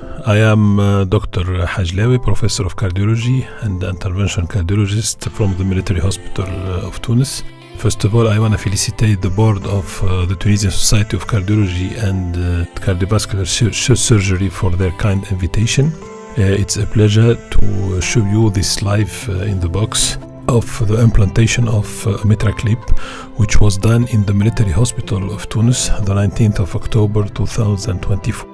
I am Dr. Hajlawi, Professor of Cardiology and Intervention Cardiologist from the Military Hospital of Tunis. First of all, I want to felicitate the board of the Tunisian Society of Cardiology and Cardiovascular Surgery for their kind invitation. It's a pleasure to show you this live in the box of the implantation of Mitraclip, which was done in the Military Hospital of Tunis the 19th of October 2024.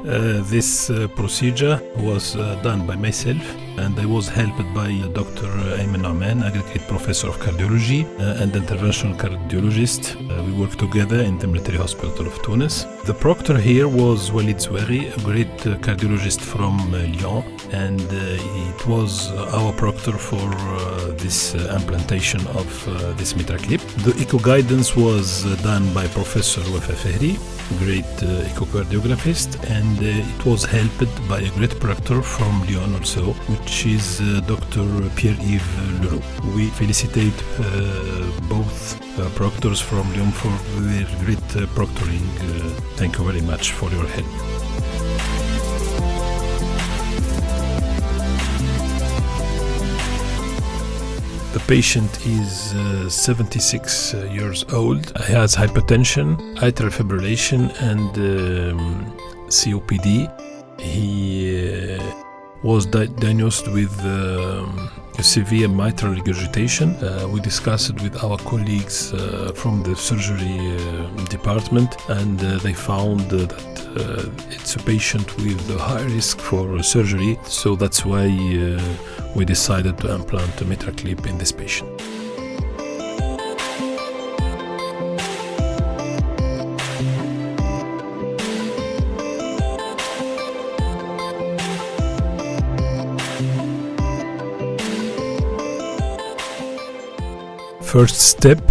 This procedure was done by myself, and I was helped by Dr. Ayman Nouman, Aggregate Professor of Cardiology and Interventional Cardiologist. We worked together in the Military Hospital of Tunis. The proctor here was Walid Zouari, a great cardiologist from Lyon, and it was our proctor for this implantation of this Mitraclip. The echo guidance was done by Professor Wafa Fahri, great echocardiographist, and it was helped by a great proctor from Lyon also, which is Dr. Pierre-Yves Leroux. We felicitate both proctors from Lyon for their great proctoring. Thank you very much for your help. The patient is 76 years old. He has hypertension, atrial fibrillation, and COPD. He was diagnosed with severe mitral regurgitation. We discussed it with our colleagues from the surgery department, and they found that it's a patient with a high risk for surgery. So that's why we decided to implant a Mitraclip in this patient. First step,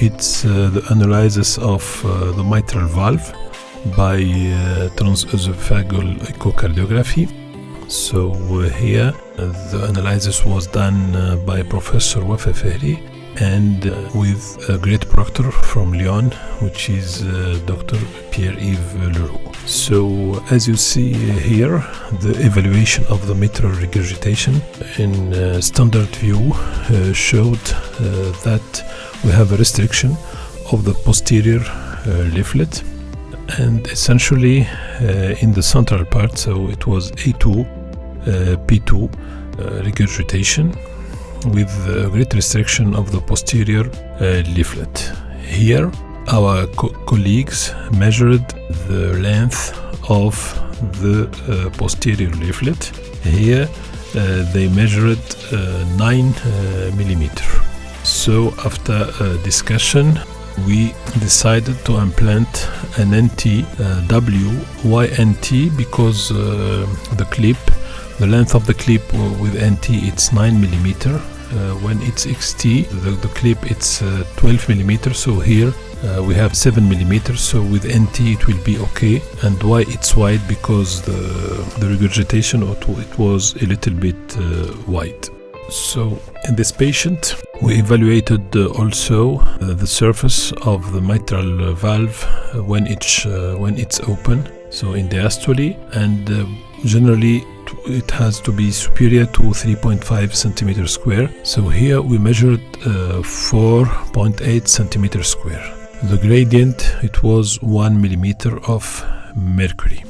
it's the analysis of the mitral valve by transesophageal echocardiography. So here the analysis was done by Professor Wafa Fahri and with a great proctor from Lyon, which is Dr. Pierre-Yves Leroux. So as you see here, the evaluation of the mitral regurgitation in standard view showed that we have a restriction of the posterior leaflet, and essentially in the central part, so it was A2, P2 regurgitation with a great restriction of the posterior leaflet. Here our colleagues measured the length of the posterior leaflet. Here they measured 9 millimeter. So after a discussion, we decided to implant an NT Why NT? Because the length of the clip with NT it's 9 millimeter. When it's XT, the clip it's 12 millimeter. So here we have 7 millimeters. So with NT it will be okay. And why it's wide? Because the regurgitation it was a little bit wide. So in this patient we evaluated also the surface of the mitral valve when it's open, so in diastole, and generally it has to be superior to 3.5 centimeters square. So here we measured 4.8 centimeters square. The gradient it was 1 millimeter of mercury.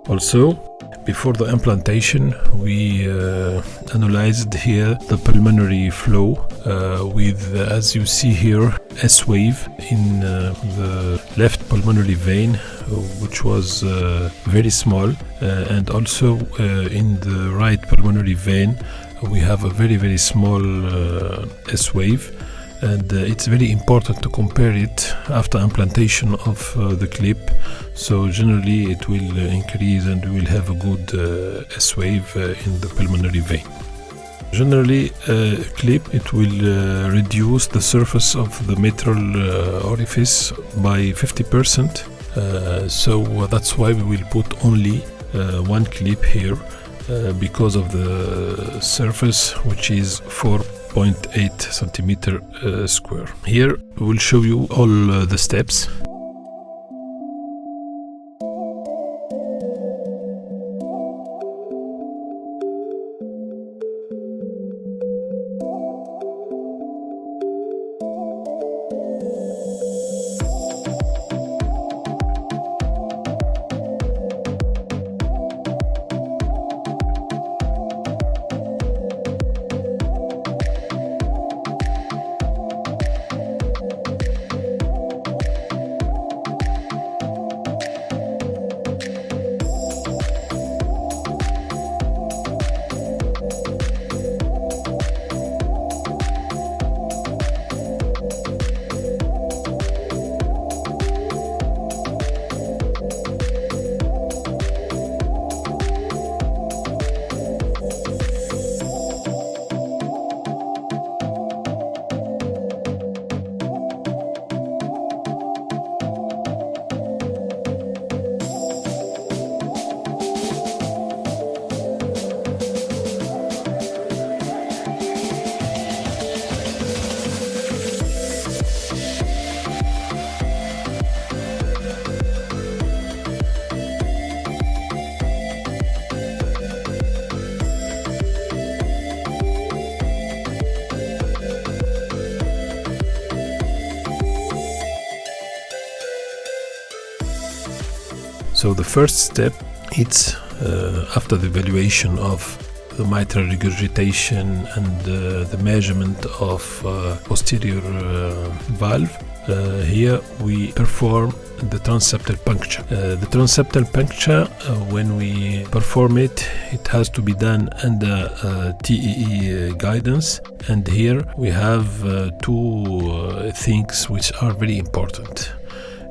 Also, Before the implantation, we analyzed here the pulmonary flow with, as you see here, S-wave in the left pulmonary vein, which was very small, and also in the right pulmonary vein we have a very small S-wave. And it's very important to compare it after implantation of the clip. So generally it will increase and we will have a good S-wave in the pulmonary vein. Generally, clip, it will reduce the surface of the mitral orifice by 50%. So that's why we will put only one clip here because of the surface, which is 4.8 centimeter square. Here we will show you all the steps. So the first step, it's after the evaluation of the mitral regurgitation and the measurement of posterior valve. Here we perform the transseptal puncture. The transseptal puncture, when we perform it, it has to be done under TEE guidance. And here we have two things which are very important.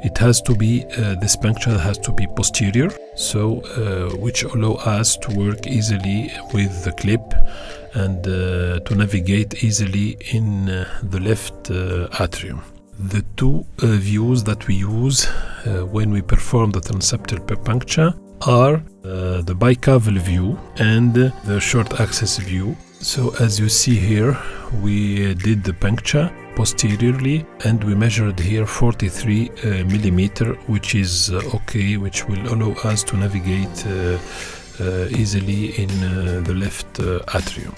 It has to be, this puncture has to be posterior, so which allow us to work easily with the clip and to navigate easily in the left atrium. The two views that we use when we perform the transseptal puncture are the bicaval view and the short axis view. So as you see here, we did the puncture posteriorly and we measured here 43 millimeter, which is okay, which will allow us to navigate easily in the left atrium.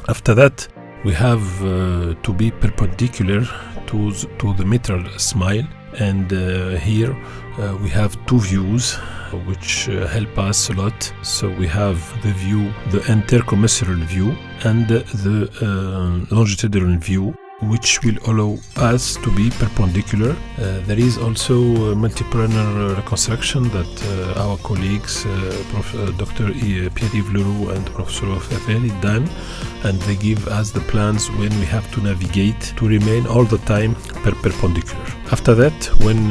After that, we have to be perpendicular to the mitral smile, and here we have two views which help us a lot. So we have the view, the intercommissural view, and the longitudinal view. which will allow us to be perpendicular. There is also a multi-planar reconstruction that our colleagues, Dr. Pierre-Yves Leroux and Professor Fafeli done, and they give us the plans when we have to navigate to remain all the time perpendicular. After that, when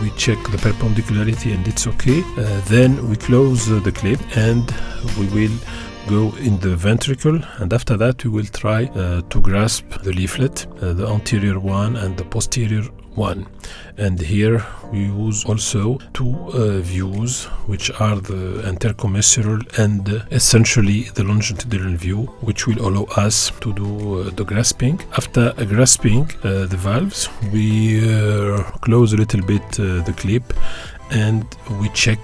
we check the perpendicularity and it's okay, then we close the clip and we will go in the ventricle, and after that we will try to grasp the leaflet, the anterior one and the posterior one. And here we use also two views, which are the intercommissural and essentially the longitudinal view, which will allow us to do the grasping. After grasping the valves, we close a little bit the clip and we check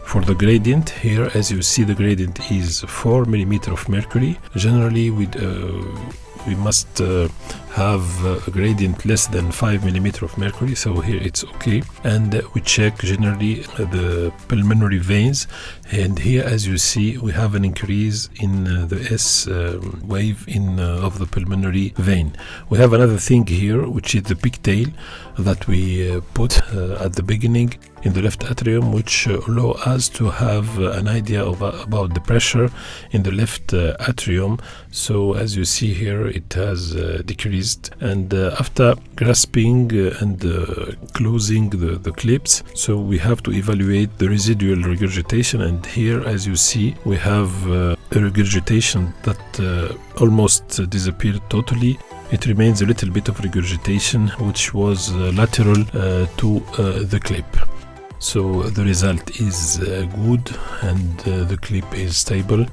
for the gradient. Here, as you see, the gradient is 4 mm of mercury. Generally, we must have a gradient less than 5 mm of mercury, so here it's okay. And we check generally the pulmonary veins, and here, as you see, we have an increase in the S wave of the pulmonary vein. We have another thing here, which is the pigtail that we put at the beginning in the left atrium, which allow us to have an idea about the pressure in the left atrium. So as you see here, it has decreased. And after grasping and closing the clips, so we have to evaluate the residual regurgitation. And here, as you see, we have a regurgitation that almost disappeared totally. It remains a little bit of regurgitation, which was lateral to the clip. So the result is good, and the clip is stable.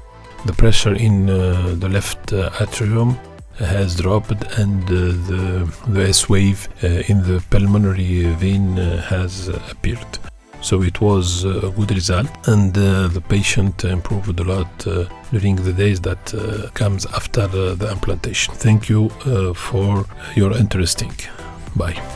The pressure in the left atrium has dropped, and the S wave in the pulmonary vein has appeared. So it was a good result, and the patient improved a lot during the days that comes after the implantation. Thank you for your interesting. Bye.